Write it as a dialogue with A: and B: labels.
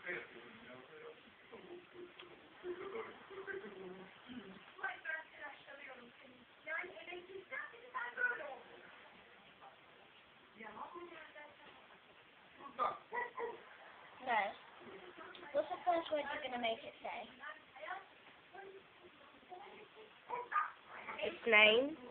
A: No. What's the first word you're going to make it say?
B: Its name.